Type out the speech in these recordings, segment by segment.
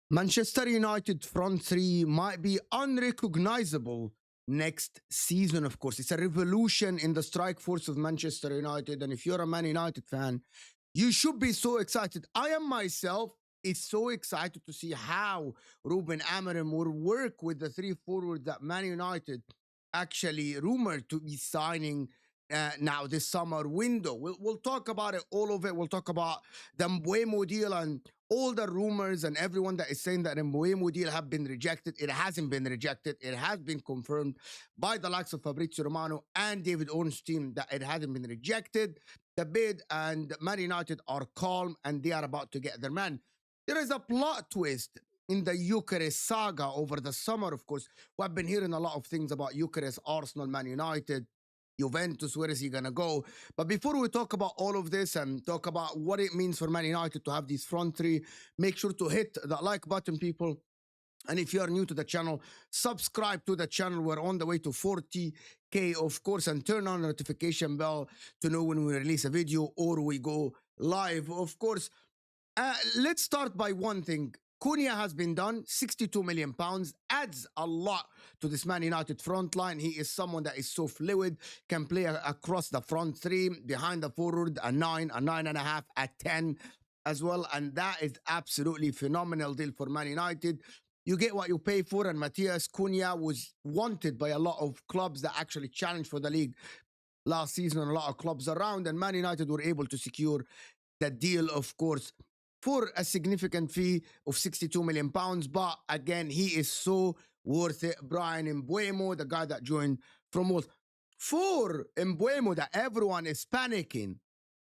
Manchester United front three might be unrecognizable next season, of course. It's a revolution in the strike force of Manchester United. And if you're a Man United fan, you should be so excited. I am myself is so excited to see how Ruben Amorim will work with the three forwards that Man United actually rumored to be signing now this summer window. We'll talk about it, all of it. We'll talk about the Mbeumo deal and all the rumors and everyone that is saying that the Mbeumo deal have been rejected. It hasn't been rejected. It has been confirmed by the likes of Fabrizio Romano and David Ornstein that it hasn't been rejected. The bid and Man United are calm and they are about to get their man. There is a plot twist in the Gyökeres saga over the summer, of course. We've been hearing a lot of things about Gyökeres, Arsenal, Man United, Juventus, where is he going to go? But before we talk about all of this and talk about what it means for Man United to have these front three, make sure to hit the like button, people. And if you are new to the channel, subscribe to the channel. We're on the way to 40K, of course, and turn on the notification bell to know when we release a video or we go live, of course. Let's start by one thing. Cunha has been done, £62 million, adds a lot to this Man United front line. He is someone that is so fluid, can play across the front three, behind the forward, a 9, a 9.5, a 10 as well. And that is absolutely phenomenal deal for Man United. You get what you pay for, and Matthias Cunha was wanted by a lot of clubs that actually challenged for the league last season, and a lot of clubs around, and Man United were able to secure the deal, of course, for a significant fee of £62 million. But again, he is so worth it. Bryan Mbeumo, the guy that joined from Wolves. For Mbeumo, that everyone is panicking,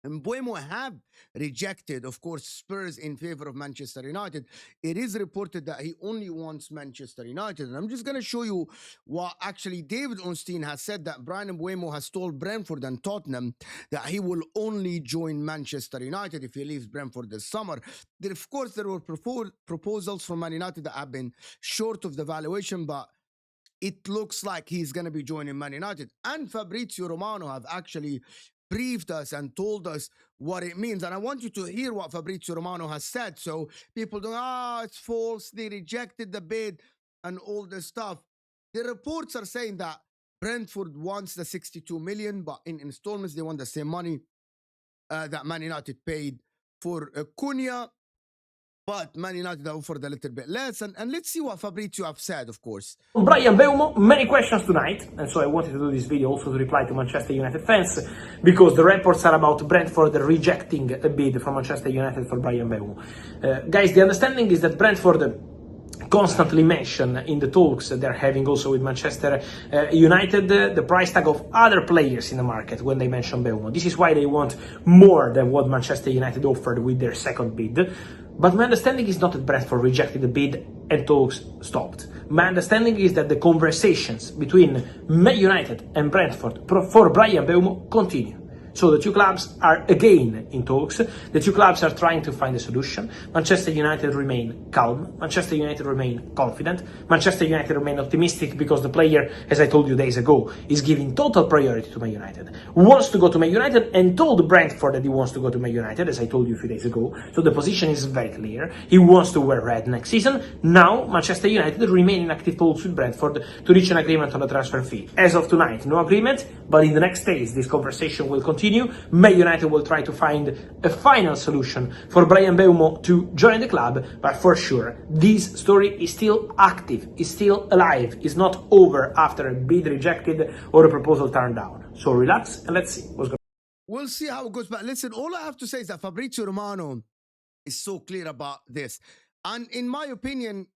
Mbeumo have rejected, of course, Spurs in favor of Manchester United. It is reported that he only wants Manchester United. And I'm just going to show you what actually David Ornstein has said, that Bryan Mbeumo has told Brentford and Tottenham that he will only join Manchester United if he leaves Brentford this summer. There, of course, there were proposals from Man United that have been short of the valuation, but it looks like he's going to be joining Man United. And Fabrizio Romano have actually briefed us and told us what it means. And I want you to hear what Fabrizio Romano has said. So people don't, it's false, they rejected the bid and all this stuff. The reports are saying that Brentford wants the 62 million, but in installments, they want the same money that Man United paid for Cunha. But Man United offered a little bit less. And let's see what Fabrizio have said, of course. Bryan Mbeumo, many questions tonight, and so I wanted to do this video also to reply to Manchester United fans, because the reports are about Brentford rejecting a bid from Manchester United for Bryan Mbeumo. Guys, the understanding is that Brentford constantly mention in the talks they're having also with Manchester United the price tag of other players in the market when they mention Mbeumo. This is why they want more than what Manchester United offered with their second bid. But my understanding is not that Brentford rejected the bid and talks stopped. My understanding is that the conversations between Man United and Brentford for Bryan Mbeumo continue. So the two clubs are again in talks. The two clubs are trying to find a solution. Manchester United remain calm. Manchester United remain confident. Manchester United remain optimistic because the player, as I told you days ago, is giving total priority to Man United. Wants to go to Man United and told Brentford that he wants to go to Man United, as I told you a few days ago. So the position is very clear. He wants to wear red next season. Now Manchester United remain in active talks with Brentford to reach an agreement on the transfer fee. As of tonight, no agreement, but in the next days this conversation will continue. Man United will try to find a final solution for Bryan Mbeumo to join the club, but for sure, this story is still active, is still alive, is not over after a bid rejected or a proposal turned down. So relax and let's see what's going on. We'll see how it goes. But listen, all I have to say is that Fabrizio Romano is so clear about this. And in my opinion,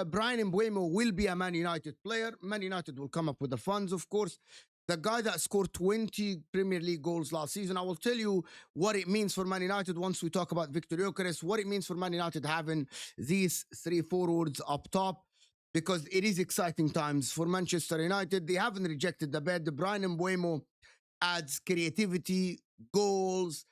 Bryan Mbeumo will be a Man United player. Man United will come up with the funds, of course. The guy that scored 20 Premier League goals last season. I will tell you what it means for Man United once we talk about Victor Gyokeres, what it means for Man United having these three forwards up top, because it is exciting times for Manchester United. They haven't rejected the bid. Bryan Mbeumo adds creativity, goals.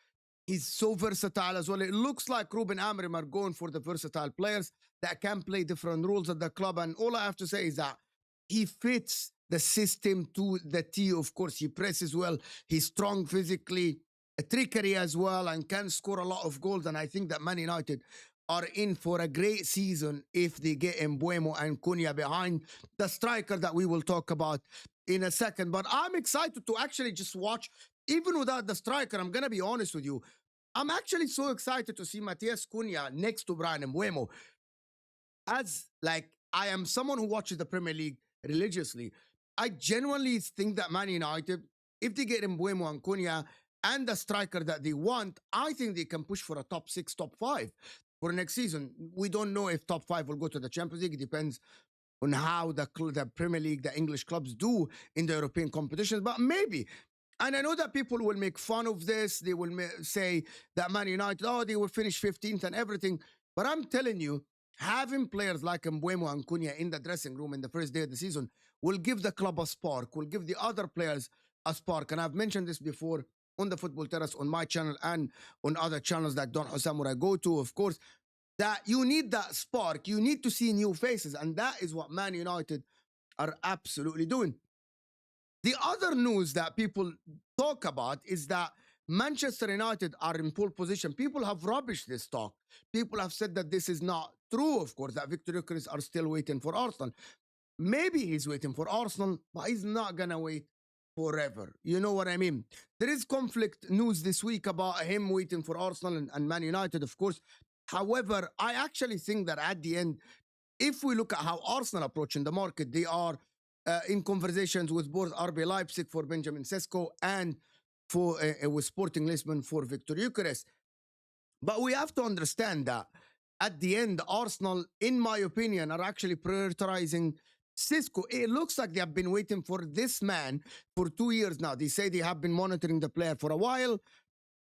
He's so versatile as well. It looks like Ruben Amorim are going for the versatile players that can play different roles at the club. And all I have to say is that he fits the system to the T. Of course, he presses well. He's strong physically, a trickery as well, and can score a lot of goals. And I think that Man United are in for a great season if they get Mbeumo and Cunha behind the striker that we will talk about in a second. But I'm excited to actually just watch, even without the striker. I'm going to be honest with you. I'm actually so excited to see Matheus Cunha next to Bryan Mbeumo. As like I am someone who watches the Premier League religiously, I genuinely think that Man United, if they get Mbeumo and Cunha and the striker that they want, I think they can push for a top 6, top 5 for next season. We don't know if top 5 will go to the Champions League. It depends on how the Premier League, the English clubs do in the European competitions, but maybe. And I know that people will make fun of this. They will say that Man United, oh, they will finish 15th and everything. But I'm telling you, having players like Mbeumo and Cunha in the dressing room in the first day of the season will give the club a spark, will give the other players a spark. And I've mentioned this before on the Football Terrace, on my channel, and on other channels that Don Hussam I go to, of course, that you need that spark. You need to see new faces. And that is what Man United are absolutely doing. The other news that people talk about is that Manchester United are in pole position. People have rubbished this talk. People have said that this is not true, of course, that Victor Gyökeres are still waiting for Arsenal. Maybe he's waiting for Arsenal, but he's not going to wait forever. You know what I mean? There is conflict news this week about him waiting for Arsenal and Man United, of course. However, I actually think that at the end, if we look at how Arsenal approaching the market, they are in conversations with both RB Leipzig for Benjamin Šeško and for with Sporting Lisbon for Victor Gyökeres. But we have to understand that at the end, Arsenal, in my opinion, are actually prioritizing Sesko. It looks like they have been waiting for this man for 2 years now. They say they have been monitoring the player for a while,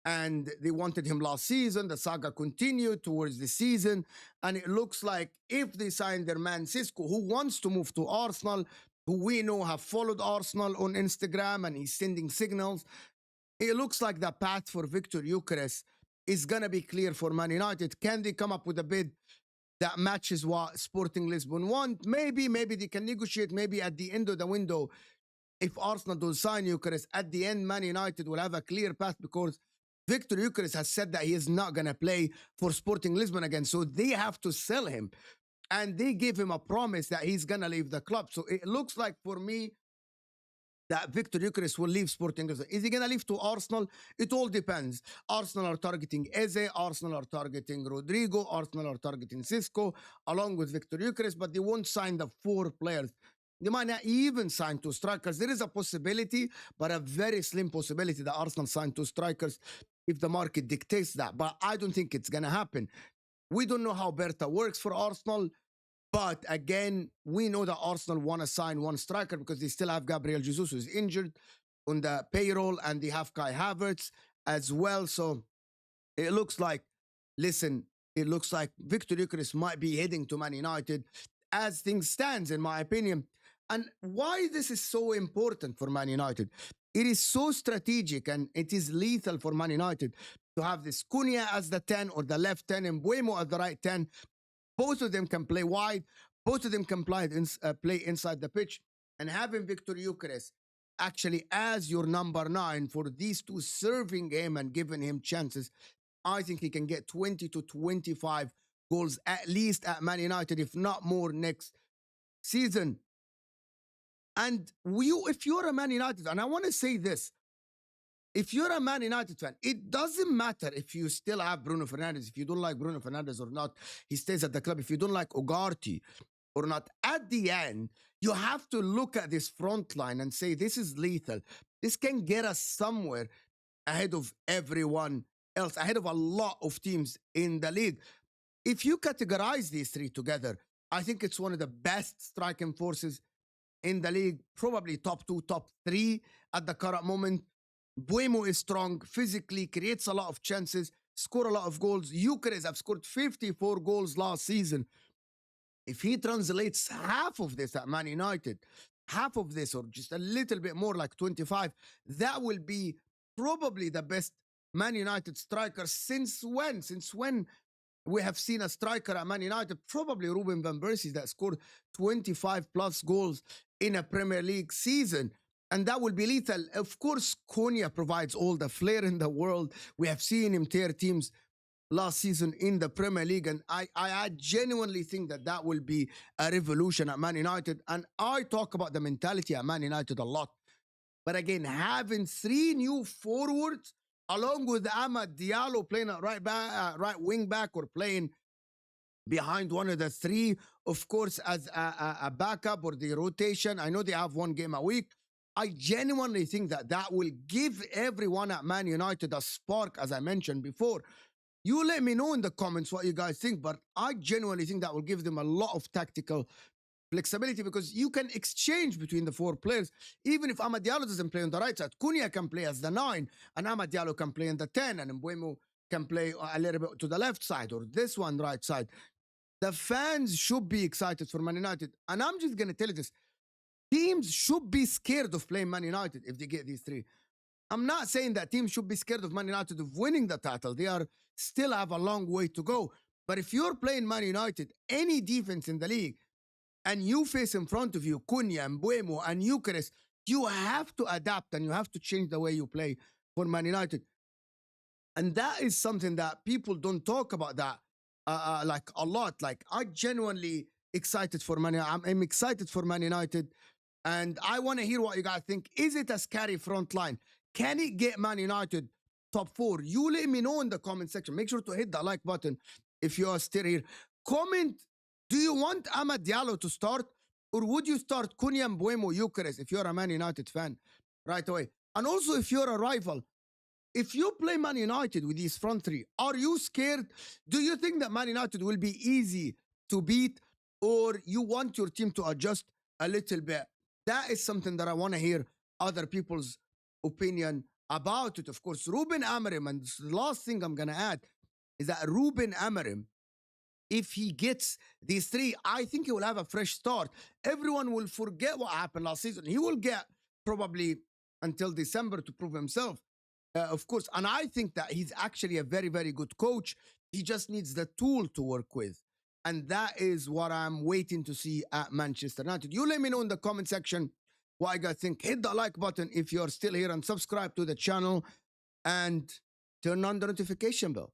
and they wanted him last season. The saga continued towards the season, and it looks like if they sign their man Sesko, who wants to move to Arsenal, who we know have followed Arsenal on Instagram, and he's sending signals, it looks like the path for Victor Gyökeres is going to be clear for Man United. Can they come up with a bid that matches what Sporting Lisbon want? Maybe they can negotiate. Maybe at the end of the window, if Arsenal don't sign Gyökeres, at the end, Man United will have a clear path because Victor Gyökeres has said that he is not going to play for Sporting Lisbon again. So they have to sell him. And they give him a promise that he's going to leave the club. So it looks like for me that Victor Gyökeres will leave Sporting Lisbon. Is he going to leave to Arsenal? It all depends. Arsenal are targeting Eze. Arsenal are targeting Rodrigo. Arsenal are targeting Sesko along with Victor Gyökeres, but they won't sign the 4 players. They might not even sign 2 strikers. There is a possibility, but a very slim possibility that Arsenal sign 2 strikers if the market dictates that. But I don't think it's going to happen. We don't know how Berta works for Arsenal. But again, we know that Arsenal want to sign 1 striker because they still have Gabriel Jesus, who is injured on the payroll, and they have Kai Havertz as well. So it looks like, it looks like Victor Gyökeres might be heading to Man United as things stands, in my opinion. And why this is so important for Man United? It is so strategic and it is lethal for Man United to have this Cunha as the 10 or the left 10 and Mbeumo as the right 10. Both of them can play wide. Both of them can play inside the pitch. And having Victor Gyökeres actually as your number 9 for these 2 serving him and giving him chances, I think he can get 20 to 25 goals at least at Man United, if not more, next season. And if you're a Man United, and I want to say this, if you're a Man United fan, it doesn't matter if you still have Bruno Fernandes. If you don't like Bruno Fernandes or not, he stays at the club. If you don't like Ugarte or not, at the end, you have to look at this front line and say, this is lethal. This can get us somewhere ahead of everyone else, ahead of a lot of teams in the league. If you categorize these 3 together, I think it's one of the best striking forces in the league, probably top 2, top 3 at the current moment. Mbeumo is strong, physically, creates a lot of chances, score a lot of goals. Gyökeres have scored 54 goals last season. If he translates half of this at Man United, half of this or just a little bit more, like 25, that will be probably the best Man United striker since when? Since when we have seen a striker at Man United? Probably Ruben van Persie, that scored 25 plus goals in a Premier League season. And that will be lethal. Of course, Cunha provides all the flair in the world. We have seen him tear teams last season in the Premier League. And I genuinely think that that will be a revolution at Man United. And I talk about the mentality at Man United a lot. But again, having 3 new forwards along with Amad Diallo playing at right wing back or playing behind one of the 3, of course, as a backup or the rotation. I know they have 1 game a week. I genuinely think that that will give everyone at Man United a spark, as I mentioned before. You let me know in the comments what you guys think, but I genuinely think that will give them a lot of tactical flexibility because you can exchange between the 4 players. Even if Amad Diallo doesn't play on the right side, Cunha can play as the 9, and Amad Diallo can play on the 10, and Mbeumo can play a little bit to the left side or this one right side. The fans should be excited for Man United. And I'm just going to tell you this. Teams should be scared of playing Man United if they get these 3. I'm not saying that teams should be scared of Man United of winning the title. They are still have a long way to go. But if you're playing Man United, any defense in the league, and you face in front of you Cunha, Mbeumo, and Gyökeres, you have to adapt and you have to change the way you play for Man United. And that is something that people don't talk about that like a lot. Like I genuinely excited for Man United. I'm excited for Man United. And I want to hear what you guys think. Is it a scary front line? Can it get Man United top 4? You let me know in the comment section. Make sure to hit the like button if you are still here. Comment, do you want Amad Diallo to start? Or would you start Cunha, Mbeumo, Gyokeres if you're a Man United fan right away? And also if you're a rival, if you play Man United with these front 3, are you scared? Do you think that Man United will be easy to beat? Or you want your team to adjust a little bit? That is something that I want to hear other people's opinion about it. Of course, Ruben Amorim, and the last thing I'm going to add is that Ruben Amorim, if he gets these 3, I think he will have a fresh start. Everyone will forget what happened last season. He will get probably until December to prove himself, of course. And I think that he's actually a very, very good coach. He just needs the tool to work with. And that is what I'm waiting to see at Manchester United. You let me know in the comment section what you guys think. Hit the like button if you're still here and subscribe to the channel and turn on the notification bell.